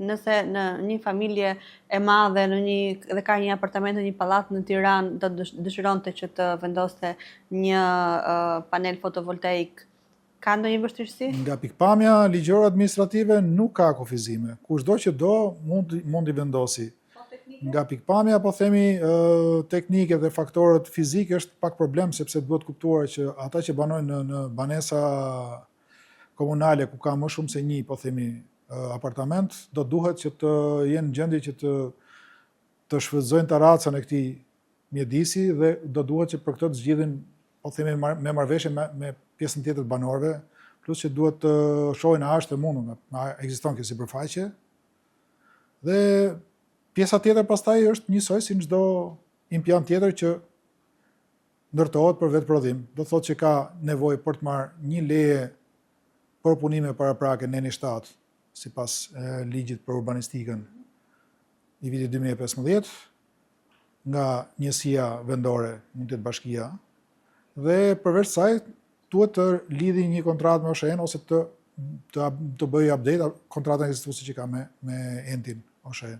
nëse në një familje e madhe dhe ka një apartament në një pallat në Tiranë, do dëshironte që të vendoste një panel fotovoltaik, ka ndonjë vështirësi? Nga pikpamja ligjore administrative nuk ka kufizime. Kushdo që do mund i vendosi. Nga pikpamja, po themi, teknike dhe faktorët fizikë është pak problem, sepse duhet kuptuar që ata që banojnë në banesa komunale ku ka më shumë se një, po themi, apartament, do duhet që të jenë në gjendje që të shfrytëzojnë taracën e këtij mjedisi dhe do duhet që për këtë të zgjidhin, po themi, me marrëveshje me pjesën tjetër të banorëve, plus që duhet të shohin a është e mundur, a ekziston kjo sipërfaqe. Dhe pjesa tjetër pastaj është njësoj si në çdo impiant tjetër që ndërtohet për vetë prodhim. Do thotë që ka nevojë për të marrë një leje për punime paraprake në Eni 7, sipas ligjit për urbanistikën i vitit 2015, nga njësia vendore, mund të jetë bashkia, dhe përveç saj duhet të lidhi një kontratë me OSHE-n ose të bëjë update kontratën ekzistuese që ka me Entin OSHE.